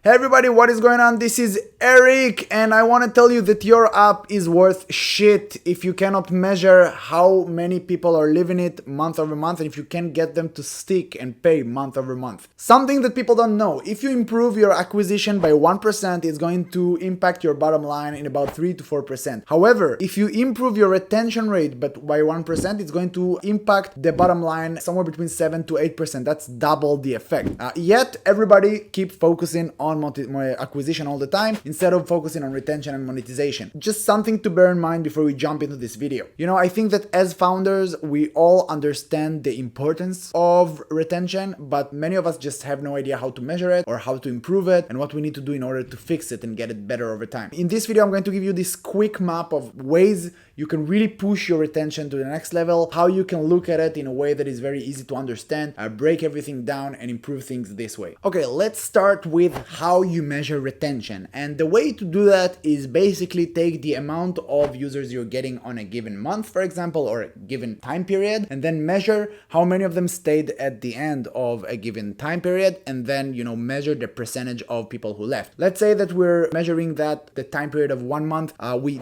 Hey everybody, what is going on? This is Eric, and I want to tell you that your app is worth shit if you cannot measure how many people are living it month over month, and if you can get them to stick and pay month over month. Something that people don't know: if you improve your acquisition by 1%, it's going to impact your bottom line in about 3 to 4%. However, if you improve your retention rate but by 1%, it's going to impact the bottom line somewhere between 7 to 8%. That's double the effect. Yet everybody keep focusing on acquisition all the time instead of focusing on retention and monetization. Just something to bear in mind before we jump into this video. I think that as founders, we all understand the importance of retention, but many of us just have no idea how to measure it or how to improve it and what we need to do in order to fix it and get it better over time. In this video, I'm going to give you this quick map of ways you can really push your retention to the next level, how you can look at it in a way that is very easy to understand, break everything down and improve things this way. Okay, let's start with how you measure retention. And the way to do that is basically take the amount of users you're getting on a given month, for example, or a given time period, and then measure how many of them stayed at the end of a given time period, and then, measure the percentage of people who left. Let's say that we're measuring that the time period of 1 month.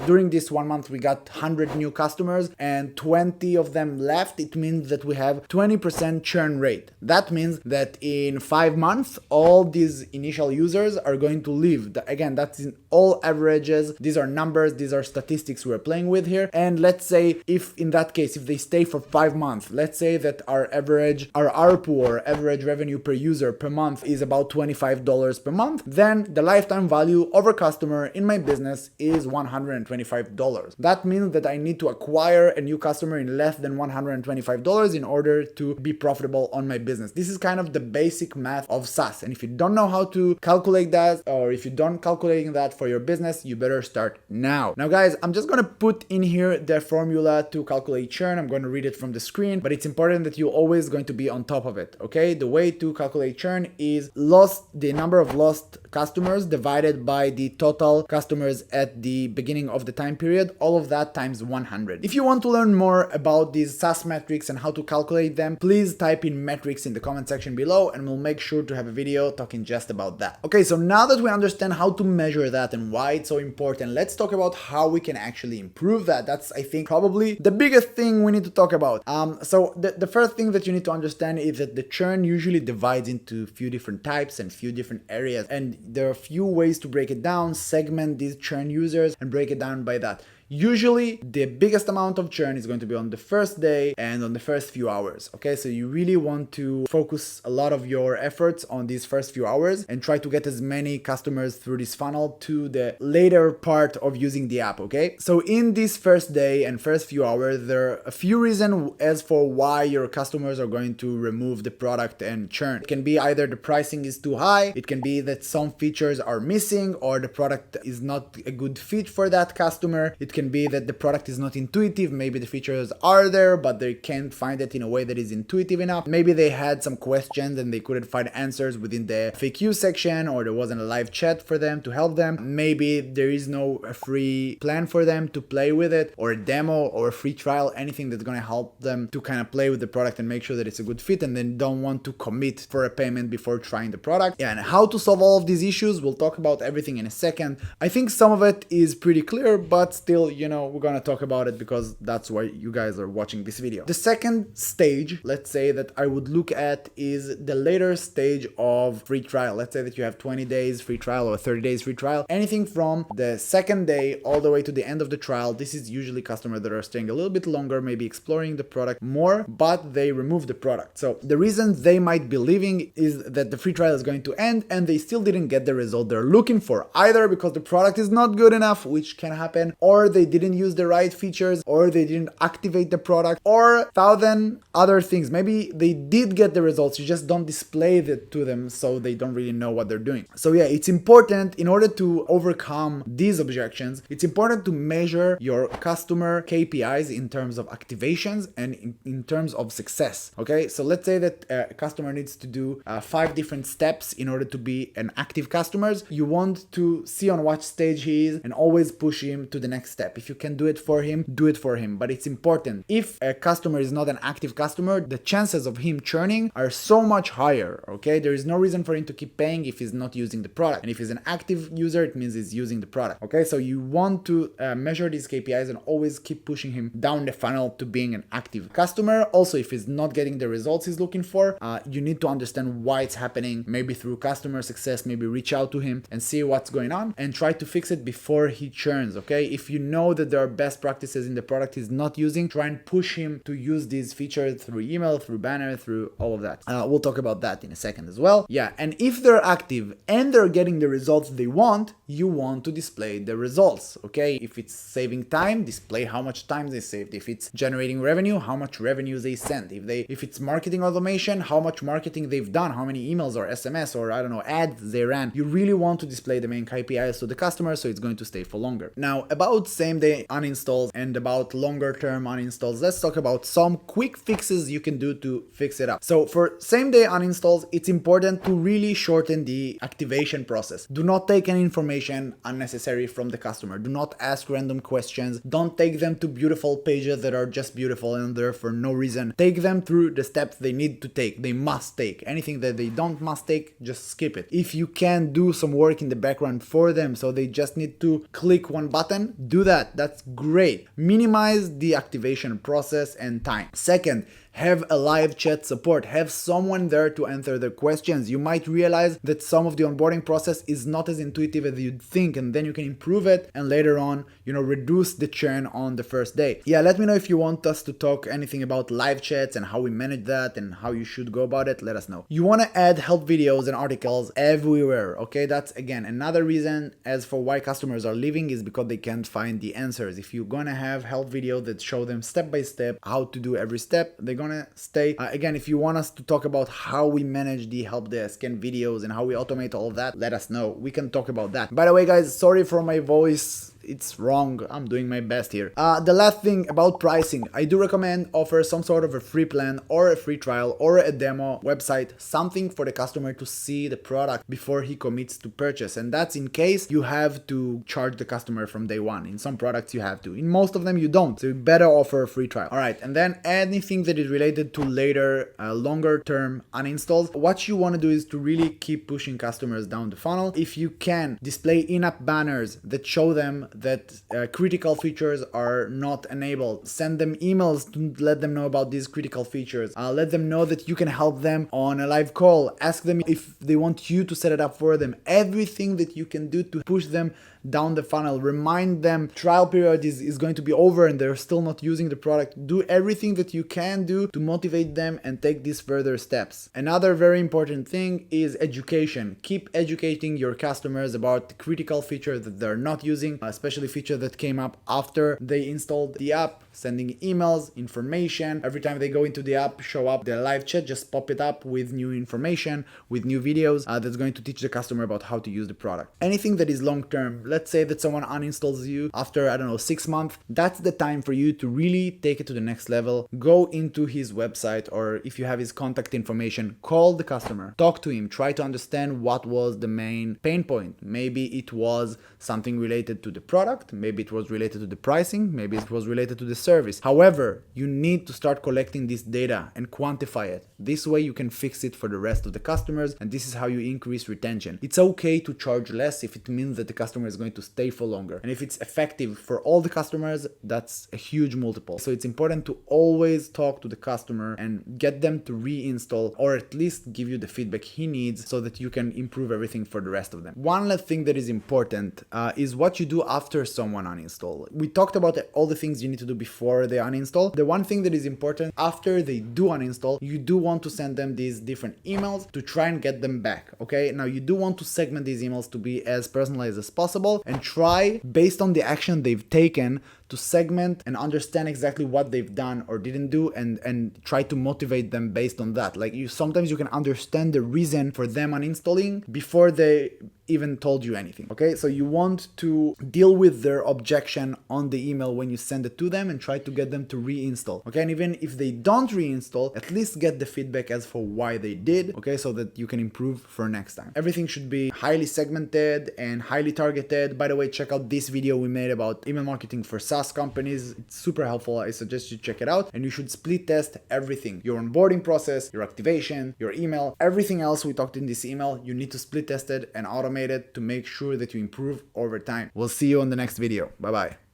During this 1 month, we got 100 new customers and 20 of them left. It means that we have 20% churn rate. That means that in 5 months, all these initial users are going to leave. Again, that's in all averages. These are numbers, these are statistics we're playing with here. And let's say if in that case, if they stay for 5 months, let's say that our ARPU or average revenue per user per month is about $25 per month, then the lifetime value of a customer in my business is $125. That means that I need to acquire a new customer in less than $125 in order to be profitable on my business. This is kind of the basic math of SaaS. And if you don't know how to calculate that, or if you don't calculate that for your business, you better start now. Now guys, I'm just going to put in here the formula to calculate churn. I'm going to read it from the screen, but it's important that you're always going to be on top of it. Okay. The way to calculate churn is the number of lost customers divided by the total customers at the beginning of the time period. All of that times 100. If you want to learn more about these SaaS metrics and how to calculate them, please type in metrics in the comment section below and we'll make sure to have a video talking just about that. Okay, so now that we understand how to measure that and why it's so important, let's talk about how we can actually improve that. That's, I think, probably the biggest thing we need to talk about. So the first thing that you need to understand is that the churn usually divides into a few different types and few different areas, and there are a few ways to break it down, segment these churn users and break it down by that. Usually, the biggest amount of churn is going to be on the first day and on the first few hours. Okay, so you really want to focus a lot of your efforts on these first few hours and try to get as many customers through this funnel to the later part of using the app. Okay, so in this first day and first few hours, there are a few reasons as for why your customers are going to remove the product and churn. It can be either the pricing is too high, it can be that some features are missing, or the product is not a good fit for that customer. It can be that the product is not intuitive. Maybe the features are there, but they can't find it in a way that is intuitive enough. Maybe they had some questions and they couldn't find answers within the FAQ section, or there wasn't a live chat for them to help them. Maybe there is no free plan for them to play with it, or a demo or a free trial, anything that's going to help them to kind of play with the product and make sure that it's a good fit, and then don't want to commit for a payment before trying the product. Yeah, and how to solve all of these issues, we'll talk about everything in a second. I think some of it is pretty clear, but still, we're gonna talk about it because that's why you guys are watching this video. The second stage, let's say, that I would look at is the later stage of free trial. Let's say that you have 20 days free trial or 30 days free trial. Anything from the second day all the way to the end of the trial. This is usually customers that are staying a little bit longer, maybe exploring the product more, but they remove the product. So the reason they might be leaving is that the free trial is going to end and they still didn't get the result they're looking for, either because the product is not good enough, which can happen, or they didn't use the right features, or they didn't activate the product, or 1,000 other things. Maybe they did get the results, you just don't display it to them, so they don't really know what they're doing. So yeah, it's important, in order to overcome these objections, it's important to measure your customer KPIs in terms of activations and in terms of success. Okay, so let's say that a customer needs to do 5 different steps in order to be an active customer. You want to see on what stage he is and always push him to the next step. step. If you can do it for him, do it for him. But it's important. If a customer is not an active customer, the chances of him churning are so much higher, okay? There is no reason for him to keep paying if he's not using the product. And if he's an active user, it means he's using the product, okay? So you want to measure these KPIs and always keep pushing him down the funnel to being an active customer. Also, if he's not getting the results he's looking for, you need to understand why it's happening, maybe through customer success, maybe reach out to him and see what's going on and try to fix it before he churns, okay? If you know that there are best practices in the product he's not using, try and push him to use these features through email, through banner, through all of that. We'll talk about that in a second as well. Yeah, and if they're active and they're getting the results they want, you want to display the results, okay? If it's saving time, display how much time they saved. If it's generating revenue, how much revenue they sent. If it's marketing automation, how much marketing they've done, how many emails or SMS or I don't know, ads they ran. You really want to display the main KPIs to the customer so it's going to stay for longer. Now, about same day uninstalls and about longer term uninstalls, let's talk about some quick fixes you can do to fix it up. So for same day uninstalls, it's important to really shorten the activation process. Do not take any information unnecessary from the customer. Do not ask random questions. Don't take them to beautiful pages that are just beautiful and there for no reason. Take them through the steps they need to take. They must take. Anything that they don't must take, just skip it. If you can do some work in the background for them so they just need to click one button, do that. That's great. Minimize the activation process and time. Second, have a live chat support. Have someone there to answer their questions. You might realize that some of the onboarding process is not as intuitive as you'd think, and then you can improve it and later on, reduce the churn on the first day. Yeah, let me know if you want us to talk anything about live chats and how we manage that and how you should go about it. Let us know. You want to add help videos and articles everywhere, okay? That's again another reason as for why customers are leaving is because they can't find the answers. If you're gonna have help videos that show them step by step how to do every step, they're gonna stay. Again, if you want us to talk about how we manage the help desk and videos and how we automate all of that, let us know. We can talk about that. By the way, guys, sorry for my voice. It's wrong. I'm doing my best here. The last thing about pricing, I do recommend offer some sort of a free plan or a free trial or a demo website, something for the customer to see the product before he commits to purchase. And that's in case you have to charge the customer from day one. In some products you have to. In most of them you don't. So you better offer a free trial. All right. And then anything that is related to later, longer term uninstalls, what you want to do is to really keep pushing customers down the funnel. If you can display in-app banners that show them that critical features are not enabled. Send them emails to let them know about these critical features. Let them know that you can help them on a live call. Ask them if they want you to set it up for them. Everything that you can do to push them down the funnel. Remind them trial period is going to be over and they're still not using the product. Do everything that you can do to motivate them and take these further steps. Another very important thing is education. Keep educating your customers about the critical features that they're not using, especially features that came up after they installed the app. Sending emails, information. Every time they go into the app, show up the live chat, just pop it up with new information, with new videos that's going to teach the customer about how to use the product. Anything that is long term, let's say that someone uninstalls you after, 6 months, that's the time for you to really take it to the next level. Go into his website or if you have his contact information, call the customer, talk to him, try to understand what was the main pain point. Maybe it was something related to the product, maybe it was related to the pricing, maybe it was related to the service. However, you need to start collecting this data and quantify it. This way you can fix it for the rest of the customers, and this is how you increase retention. It's okay to charge less if it means that the customer is going to stay for longer. And if it's effective for all the customers, that's a huge multiple. So it's important to always talk to the customer and get them to reinstall or at least give you the feedback he needs so that you can improve everything for the rest of them. One last thing that is important is what you do after someone uninstall. We talked about all the things you need to do before they uninstall. The one thing that is important after they do uninstall, you do want to send them these different emails to try and get them back. Okay, now you do want to segment these emails to be as personalized as possible and try based on the action they've taken to segment and understand exactly what they've done or didn't do and try to motivate them based on that. Like sometimes you can understand the reason for them uninstalling before they even told you anything. Okay, so you want to deal with their objection on the email when you send it to them and try to get them to reinstall. Okay, and even if they don't reinstall, at least get the feedback as for why they did, okay, so that you can improve for next time. Everything should be highly segmented and highly targeted. By the way, check out this video we made about email marketing for SaaS companies. It's super helpful. I suggest you check it out. And you should split test everything. Your onboarding process, your activation, your email, everything else we talked in this email, you need to split test it and automate it to make sure that you improve over time. We'll see you on the next video. Bye-bye.